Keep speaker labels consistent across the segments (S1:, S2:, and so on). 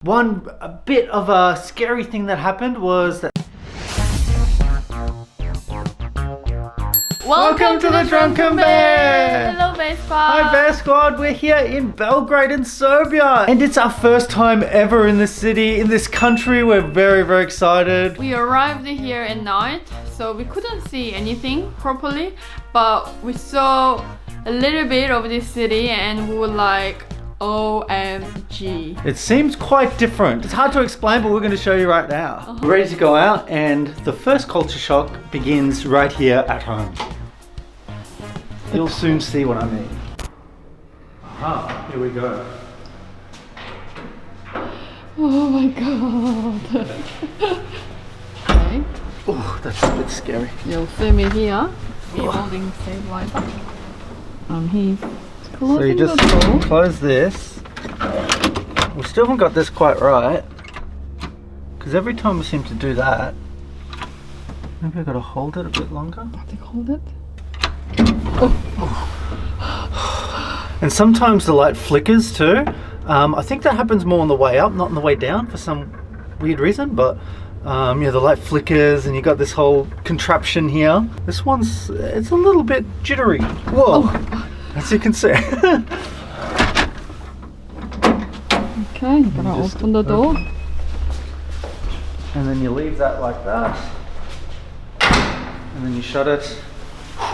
S1: One bit of a scary thing that happened was that...
S2: Welcome to the Drunken Bear! Hello Bear Squad!
S1: Hi Bear Squad, we're here in Belgrade in Serbia and it's our first time ever in this city, in this country. We're very excited.
S2: We arrived here at night, so we couldn't see anything properly, but we saw a little bit of this city and we were like, OMG.
S1: It seems quite different. It's hard to explain, but we're going to show you right now. We're ready to go out and the first culture shock begins right here at home. You'll soon see what I mean. Aha, here we go.
S2: Oh my god. Okay.
S1: Oh, that's a bit scary.
S2: You'll see me here. We're holding stabilizer. He's closing
S1: So you just
S2: the door.
S1: close this. We still haven't got this quite right. Because every time we seem to do that, maybe I've got to hold it a bit longer.
S2: I think hold it.
S1: And sometimes the light flickers too. I think that happens more on the way up, not on the way down for some weird reason, but yeah, the light flickers and you got this whole contraption here. This one's, it's a little bit jittery. Whoa, as you can see.
S2: Okay, you gotta open the door.
S1: And then you leave that like that. And then you shut it.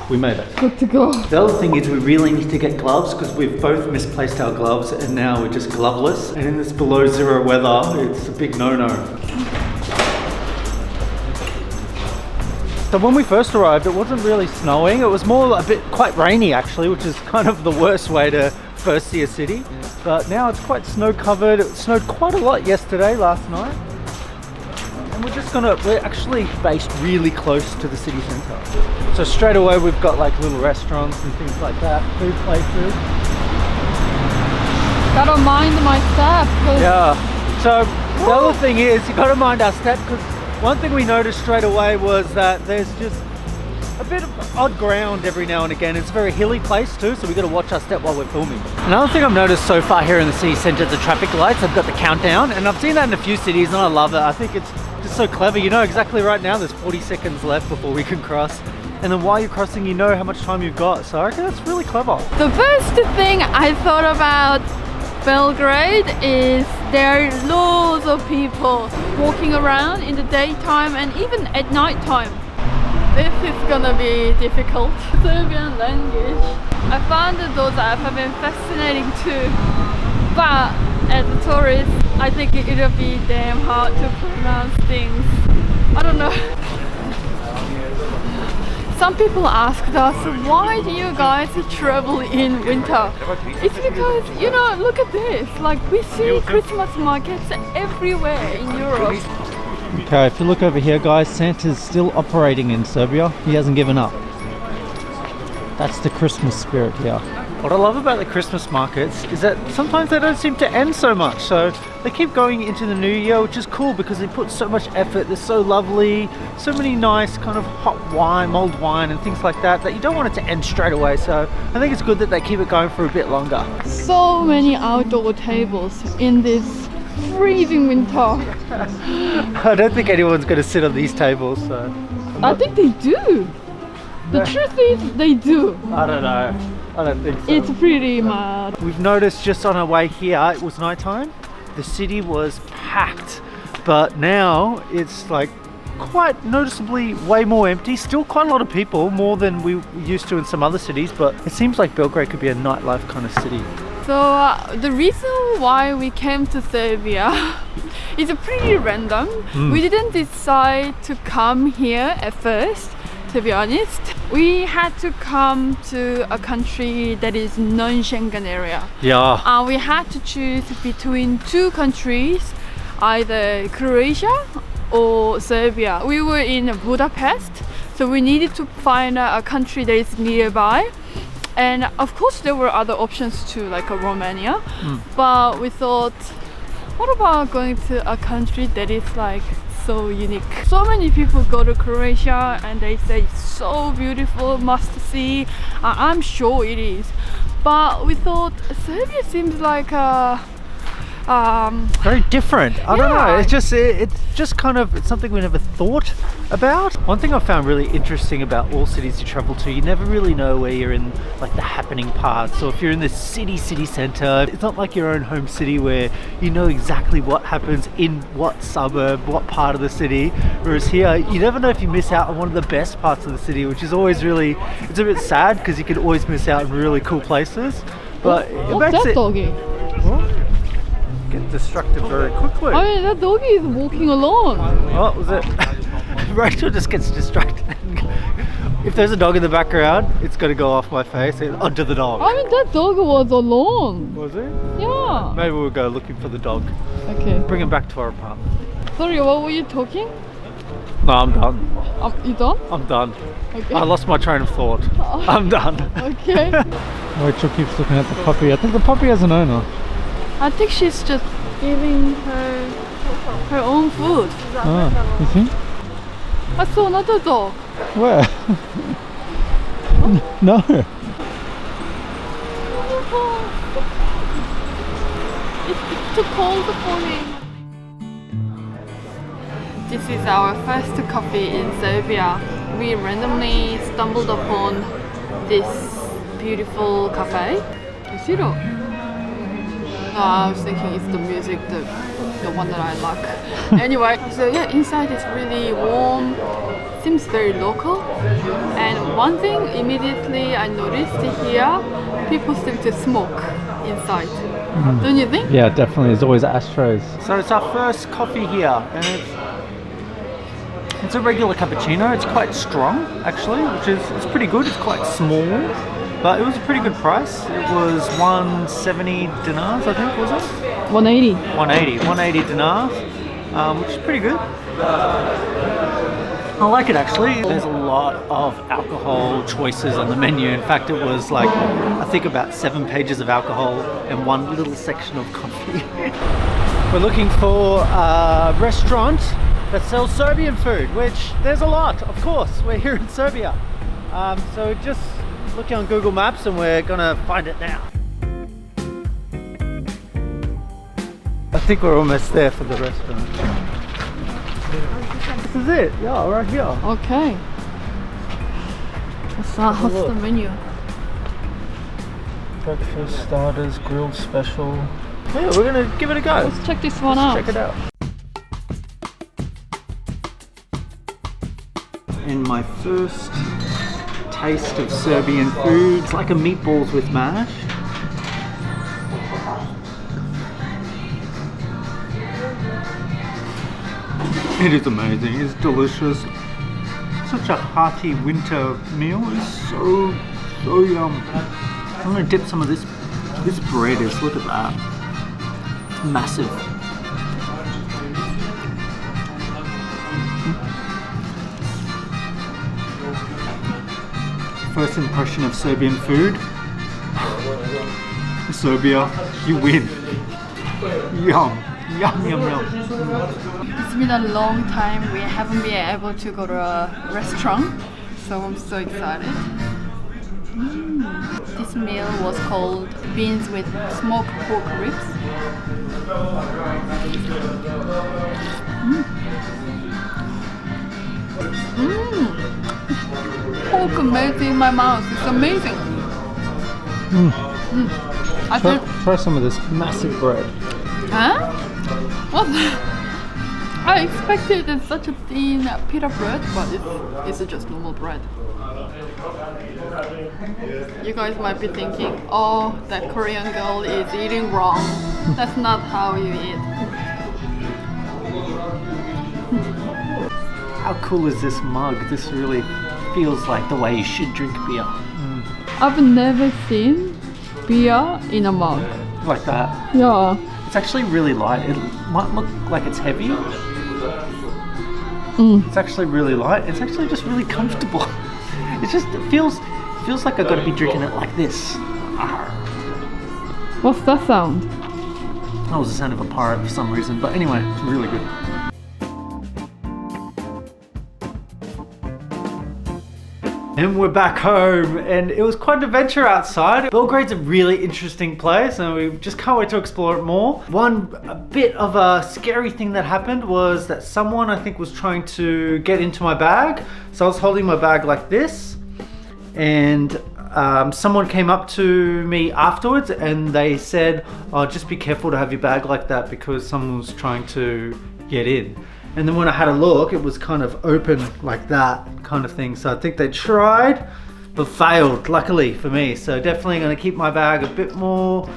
S1: We made it.
S2: Good to go.
S1: The other thing is we really need to get gloves because we've both misplaced our gloves and now we're just gloveless. And in this below zero weather, it's a big no-no. So when we first arrived, it wasn't really snowing. It was more a bit quite rainy actually, which is kind of the worst way to first see a city. But now it's quite snow covered. It snowed quite a lot yesterday, last night. And we're actually based really close to the city centre. So straight away we've got like little restaurants and things like that, food places.
S2: Gotta mind my step.
S1: Yeah. So the other thing is you gotta mind our step because one thing we noticed straight away was that there's just a bit of odd ground every now and again. It's a very hilly place too, so we gotta watch our step while we're filming. Another thing I've noticed so far here in the city centre, the traffic lights, I've got the countdown and I've seen that in a few cities and I love it. I think it's just so clever. You know exactly right now there's 40 seconds left before we can cross. And then while you're crossing, you know how much time you've got. So I reckon that's really clever.
S2: The first thing I thought about Belgrade is there are loads of people walking around in the daytime and even at night time. This is gonna be difficult. Serbian language. I found those alphabet fascinating too. But as a tourist, I think it'll be damn hard to pronounce things. I don't know. Some people asked us, why do you guys travel in winter? It's because, you know, look at this. Like, we see Christmas markets everywhere in Europe.
S1: Okay, if you look over here, guys, Santa's still operating in Serbia. He hasn't given up. That's the Christmas spirit here. What I love about the Christmas markets is that sometimes they don't seem to end so much. So they keep going into the new year, which is cool because they put so much effort. They're so lovely, so many nice kind of hot wine, mulled wine and things like that, that you don't want it to end straight away. So I think it's good that they keep it going for a bit longer.
S2: So many outdoor tables in this freezing winter.
S1: I don't think anyone's going to sit on these tables. So
S2: I think they do. The truth is they do.
S1: I don't know. I don't think so.
S2: It's pretty mad.
S1: We've noticed just on our way here, it was nighttime. The city was packed, but now it's like quite noticeably way more empty. Still quite a lot of people, more than we used to in some other cities, but it seems like Belgrade could be a nightlife kind of city.
S2: So the reason why we came to Serbia is pretty random. We didn't decide to come here at first, to be honest. We had to come to a country that is non-Schengen area.
S1: Yeah.
S2: We had to choose between two countries, either Croatia or Serbia. We were in Budapest, so we needed to find a country that is nearby. And of course there were other options too, like Romania. But we thought, what about going to a country that is like so unique? So many people go to Croatia and they say it's so beautiful, must see. I'm sure it is. But we thought Serbia seems like a
S1: very different. I don't know.
S2: Yeah.
S1: It's just kind of it's something we never thought about. One thing I found really interesting about all cities you travel to, you never really know where you're in like the happening parts. So if you're in the city centre, it's not like your own home city where you know exactly what happens in what suburb, what part of the city. Whereas here, you never know if you miss out on one of the best parts of the city, which is always really, it's a bit sad because you can always miss out on really cool places. But it
S2: What's
S1: makes
S2: that
S1: it
S2: doggy?
S1: get distracted very quickly.
S2: I mean, that doggy is walking alone.
S1: What was it? Rachel just gets distracted. If there's a dog in the background, it's going to go off my face and onto the dog.
S2: I mean, that dog was alone.
S1: Was it?
S2: Yeah.
S1: Maybe we'll go looking for the dog.
S2: Okay.
S1: Bring him back to our apartment.
S2: Sorry, what were you talking?
S1: No, I'm done.
S2: You done?
S1: I'm done.
S2: Okay.
S1: I lost my train of thought. I'm done.
S2: Okay.
S1: Rachel keeps looking at the puppy. I think the puppy has an owner.
S2: I think she's just giving her own food.
S1: Ah, you think?
S2: I saw another dog.
S1: Where? No.
S2: It's too cold for me. This is our first coffee in Serbia. We randomly stumbled upon this beautiful cafe. Is it? No, I was thinking it's the music, the one that I like. Anyway, so yeah, inside is really warm, seems very local. And one thing immediately I noticed here, people seem to smoke inside. Don't you think?
S1: Yeah, definitely. There's always ashtrays. So it's our first coffee here, and it's a regular cappuccino. It's quite strong, actually, which is it's pretty good. It's quite small, but it was a pretty good price. It was 170 dinars, I think, was it?
S2: 180.
S1: 180 dinars, which is pretty good. I like it actually. There's a lot of alcohol choices on the menu. In fact, it was like, I think about 7 pages of alcohol and one little section of coffee. We're looking for a restaurant that sells Serbian food, which there's a lot, of course. We're here in Serbia. So just looking on Google Maps and we're gonna find it now. I think we're almost there for the restaurant. This is it, yeah, right here.
S2: Okay. What's the menu?
S1: Breakfast, starters, grilled special. Yeah, we're gonna give it a go.
S2: Let's check this one out.
S1: Check it out. And my first taste of Serbian food. It's like a meatballs with mash. It is amazing, it's delicious. Such a hearty winter meal, it's so yum. I'm gonna dip some of this bread is, look at that. Massive. First impression of Serbian food. Serbia, you win. Yum, yum, yum, yum.
S2: It's been a long time we haven't been able to go to a restaurant, so I'm so excited. This meal was called beans with smoked pork ribs. Pork melts in my mouth. It's amazing. I think.
S1: Try some of this massive bread.
S2: Huh? What? I expected it's such a thin pita bread, but it's just normal bread. You guys might be thinking, oh, that Korean girl is eating wrong. That's not how you eat.
S1: How cool is this mug? This really feels like the way you should drink beer.
S2: I've never seen beer in a mug.
S1: Like that.
S2: Yeah.
S1: It's actually really light. It might look like it's heavy. It's actually really light. It's actually just really comfortable. It feels like I've got to be drinking it like this.
S2: What's that sound?
S1: That was the sound of a pirate for some reason, but anyway, it's really good. And we're back home, and it was quite an adventure outside. Belgrade's a really interesting place, and we just can't wait to explore it more. A bit of a scary thing that happened was that someone, I think, was trying to get into my bag. So I was holding my bag like this, and someone came up to me afterwards, and they said, "Oh, just be careful to have your bag like that because someone was trying to get in." And then when I had a look, it was kind of open like that kind of thing. So I think they tried, but failed, luckily for me. So definitely gonna keep my bag a bit more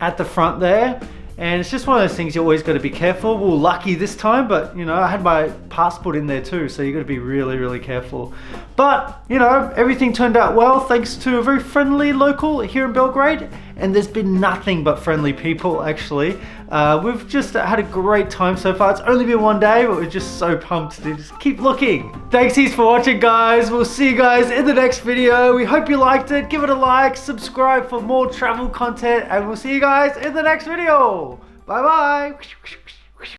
S1: at the front there. And it's just one of those things you always gotta be careful. We were lucky this time, but you know, I had my passport in there too, so you gotta be really, really careful. But, you know, everything turned out well thanks to a very friendly local here in Belgrade. And there's been nothing but friendly people, actually. We've just had a great time so far. It's only been one day, but we're just so pumped to just keep looking. Thanks heaps for watching, guys. We'll see you guys in the next video. We hope you liked it. Give it a like, subscribe for more travel content, and we'll see you guys in the next video. Bye bye.